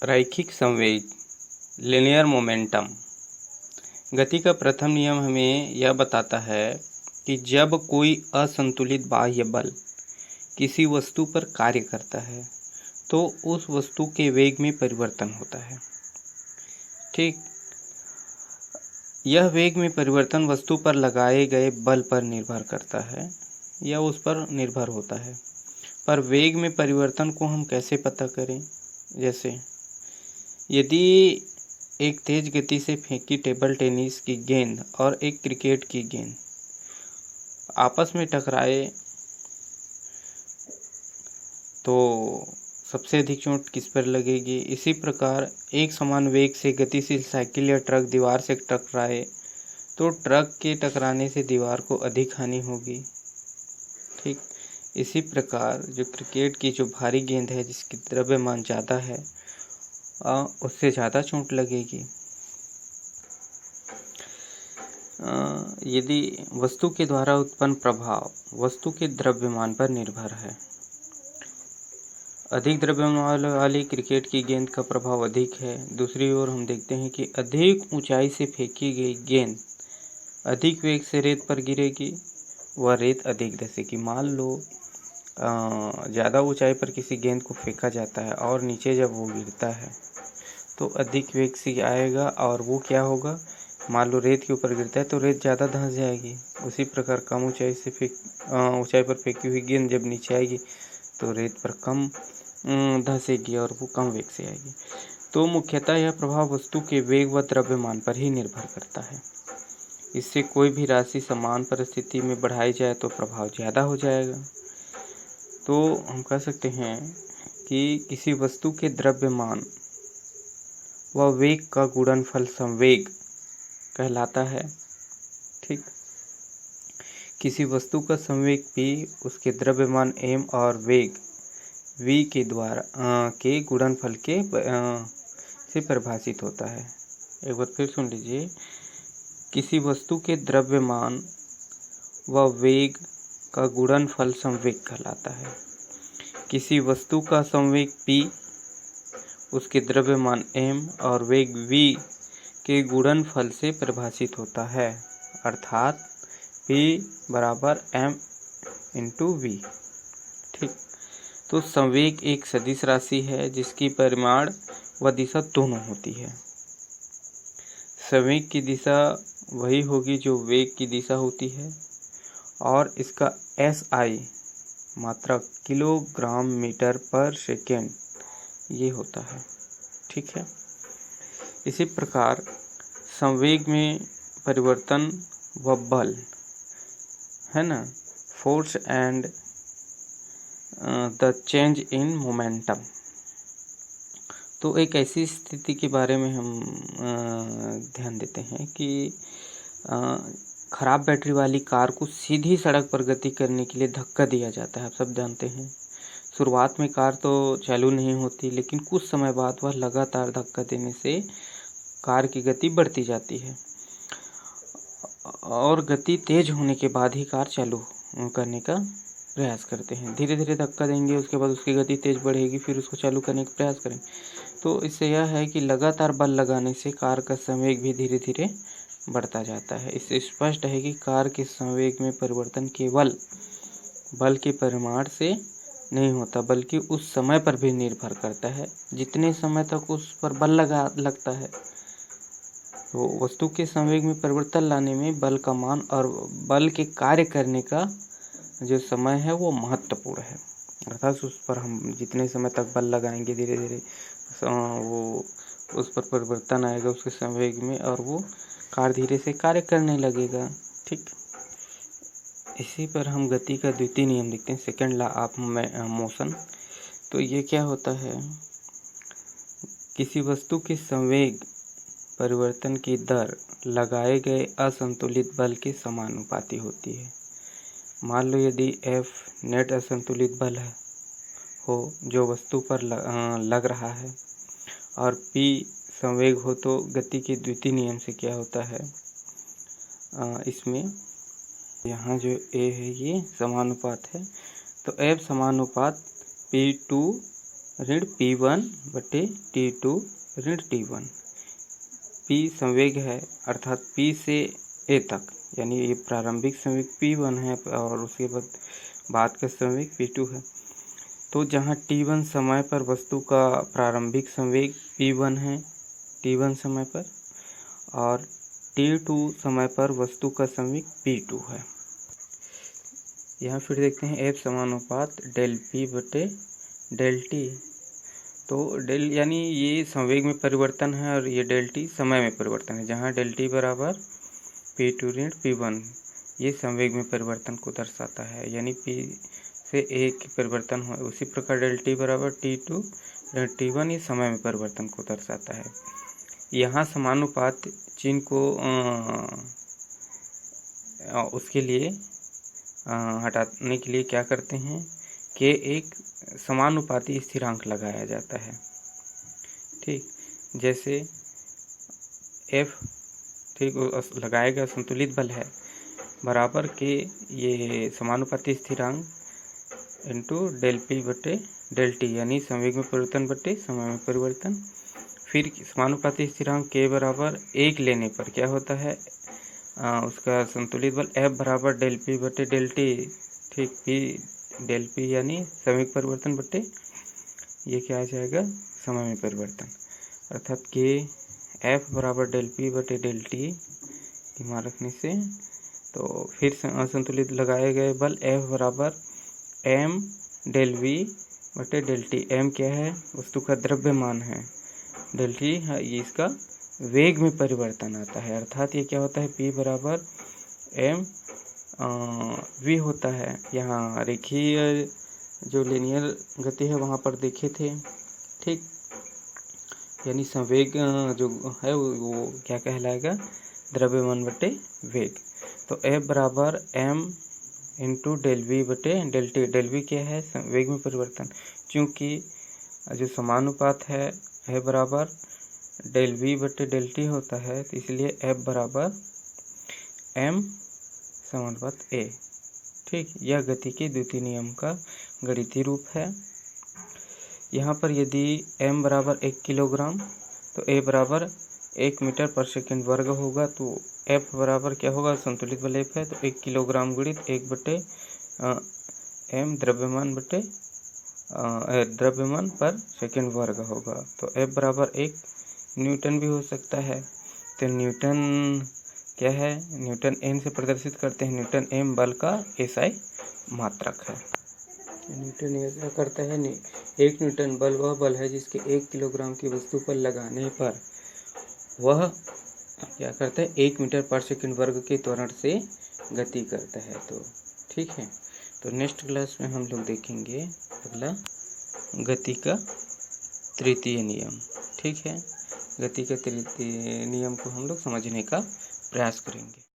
रैखिक संवेग linear momentum. गति का प्रथम नियम हमें यह बताता है कि जब कोई असंतुलित बाह्य बल किसी वस्तु पर कार्य करता है तो उस वस्तु के वेग में परिवर्तन होता है। ठीक, यह वेग में परिवर्तन वस्तु पर लगाए गए बल पर निर्भर करता है या उस पर निर्भर होता है। पर वेग में परिवर्तन को हम कैसे पता करें? जैसे यदि एक तेज गति से फेंकी टेबल टेनिस की गेंद और एक क्रिकेट की गेंद आपस में टकराए तो सबसे अधिक चोट किस पर लगेगी? इसी प्रकार एक समान वेग से गतिशील साइकिल या ट्रक दीवार से टकराए तो ट्रक के टकराने से दीवार को अधिक हानि होगी। ठीक, इसी प्रकार जो क्रिकेट की जो भारी गेंद है जिसकी द्रव्यमान ज़्यादा है उससे ज़्यादा चोट लगेगी। यदि वस्तु के द्वारा उत्पन्न प्रभाव वस्तु के द्रव्यमान पर निर्भर है, अधिक द्रव्यमान वाली क्रिकेट की गेंद का प्रभाव अधिक है। दूसरी ओर हम देखते हैं कि अधिक ऊंचाई से फेंकी गई गेंद अधिक वेग से रेत पर गिरेगी, वह रेत अधिक धंसेगी। मान लो ज़्यादा ऊंचाई पर किसी गेंद को फेंका जाता है और नीचे जब वो गिरता है तो अधिक वेग से आएगा और वो क्या होगा, मान लो रेत के ऊपर गिरता है तो रेत ज़्यादा धंस जाएगी। उसी प्रकार कम ऊंचाई से ऊंचाई पर फेंकी हुई गेंद जब नीचे आएगी तो रेत पर कम धंसेगी और वो कम वेग से आएगी। तो मुख्यतः यह प्रभाव वस्तु के वेग व द्रव्यमान पर ही निर्भर करता है। इससे कोई भी राशि समान परिस्थिति में बढ़ाई जाए तो प्रभाव ज़्यादा हो जाएगा। तो हम कह सकते हैं कि किसी वस्तु के द्रव्यमान व वेग का गुणनफल संवेग कहलाता है। ठीक, किसी वस्तु का संवेग p उसके द्रव्यमान m और वेग v के द्वारा के गुणनफल के से परिभाषित होता है। एक बार फिर सुन लीजिए, किसी वस्तु के द्रव्यमान व वेग का गुणनफल संवेग कहलाता है। किसी वस्तु का संवेग p उसके द्रव्यमान m और वेग v के गुणनफल से परिभाषित होता है, अर्थात p बराबर m इंटू v। ठीक, तो संवेग एक सदिश राशि है जिसकी परिमाण व दिशा दोनों होती है। संवेग की दिशा वही होगी जो वेग की दिशा होती है और इसका SI मात्रा किलोग्राम मीटर पर सेकेंड ये होता है। ठीक है, इसी प्रकार संवेग में परिवर्तन व बल है ना, force and the change in momentum. तो एक ऐसी स्थिति के बारे में हम ध्यान देते हैं कि खराब बैटरी वाली कार को सीधी सड़क पर गति करने के लिए धक्का दिया जाता है। आप सब जानते हैं, शुरुआत में कार तो चालू नहीं होती, लेकिन कुछ समय बाद वह लगातार धक्का देने से कार की गति बढ़ती जाती है और गति तेज होने के बाद ही कार चालू करने का प्रयास करते हैं। धीरे धीरे धक्का देंगे, उसके बाद उसकी गति तेज बढ़ेगी, फिर उसको चालू करने का प्रयास करेंगे। तो इससे यह है कि लगातार बल लगाने से कार का संवेग भी धीरे धीरे बढ़ता जाता है। इससे स्पष्ट है कि कार के संवेग में परिवर्तन केवल बल के परिमाण से नहीं होता बल्कि उस समय पर भी निर्भर करता है जितने समय तक उस पर बल लगता है। तो वस्तु के संवेग में परिवर्तन लाने में बल का मान और बल के कार्य करने का जो समय है वो महत्वपूर्ण है। अर्थात उस पर हम जितने समय तक बल लगाएंगे धीरे धीरे वो उस पर परिवर्तन आएगा उसके संवेग में और वो कार धीरे से कार्य करने लगेगा। ठीक, इसी पर हम गति का द्वितीय नियम देखते हैं, सेकंड लॉ ऑफ मोशन। तो ये क्या होता है, किसी वस्तु के संवेग परिवर्तन की दर लगाए गए असंतुलित बल के समानुपाती होती है। मान लो यदि F नेट असंतुलित बल हो जो वस्तु पर लग रहा है और P संवेग हो तो गति के द्वितीय नियम से क्या होता है, इसमें यहाँ जो A है ये समानुपात है, तो F समानुपात P टू ऋण P1 बटे T2 ऋण T1। P संवेग है अर्थात P से A तक, यानी ये प्रारंभिक संवेग P1 है और उसके बाद का संवेग P2 है। तो जहाँ T1 समय पर वस्तु का प्रारंभिक संवेग P1 है, T1 समय पर, और T2 समय पर वस्तु का संवेग P2 है। यहाँ फिर देखते हैं F समानुपात डेल P बटे डेल T। तो डेल यानी ये संवेग में परिवर्तन है और ये डेल T समय में परिवर्तन है। जहाँ डेल T बराबर P2 ऋण P1 ये संवेग में परिवर्तन को दर्शाता है, यानी P से A की परिवर्तन हो। उसी प्रकार डेल T बराबर T2 ऋण T1 ये समय में परिवर्तन को दर्शाता है। यहाँ समानुपात चिन्ह को उसके लिए हटाने के लिए क्या करते हैं कि एक समानुपाती स्थिरांक लगाया जाता है। ठीक, जैसे F ठीक लगाया गया संतुलित बल है बराबर के ये समानुपाती स्थिरांक इंटू डेल P बटे डेल T, यानी संवेग में परिवर्तन बटे समय में परिवर्तन। फिर समानुपाती स्थिरांक K बराबर 1 लेने पर क्या होता है, उसका संतुलित बल F बराबर डेल P बटे डेल T। ठीक, P डेल P यानी संवेग परिवर्तन बटे ये क्या आ जाएगा, समय में परिवर्तन, अर्थात K F बराबर डेल P बटे डेल T की मान रखने से। तो फिर असंतुलित लगाए गए बल F बराबर M डेल V बटे डेल T। M क्या है, वस्तु का द्रव्यमान है, डेल T है ये इसका वेग में परिवर्तन आता है, अर्थात ये क्या होता है P बराबर M V होता है। यहाँ रेखीय जो लीनियर गति है वहाँ पर देखे थे। ठीक, यानी संवेग जो है वो क्या कहलाएगा, द्रव्यमान बटे वेग। तो F बराबर M इंटू डेल V बटे डेल T। डेल V क्या है, वेग में परिवर्तन, क्योंकि जो समानुपात है F बराबर डेल V बटे डेल T होता है, तो इसलिए F बराबर M समानुपात A। ठीक, यह गति के द्वितीय नियम का गणितीय रूप है। यहाँ पर यदि M बराबर 1 किलोग्राम तो A बराबर 1 मीटर पर सेकेंड वर्ग होगा, तो F बराबर क्या होगा, संतुलित बल F है तो 1 किलोग्राम गुणित 1 बटे M द्रव्यमान बटे द्रव्यमान पर सेकेंड वर्ग होगा। तो F बराबर 1 न्यूटन भी हो सकता है। तो न्यूटन क्या है, न्यूटन N से प्रदर्शित करते हैं। न्यूटन M बल का SI मात्रक है। न्यूटन ऐसा करता है, 1 न्यूटन बल वह बल है जिसके 1 किलोग्राम की वस्तु पर लगाने पर वह क्या करता है, 1 मीटर पर सेकेंड वर्ग के त्वरण से गति करता है। तो ठीक है, तो नेक्स्ट क्लास में हम लोग देखेंगे अगला गति का तृतीय नियम। ठीक है, गति का तृतीय नियम को हम लोग समझने का प्रयास करेंगे।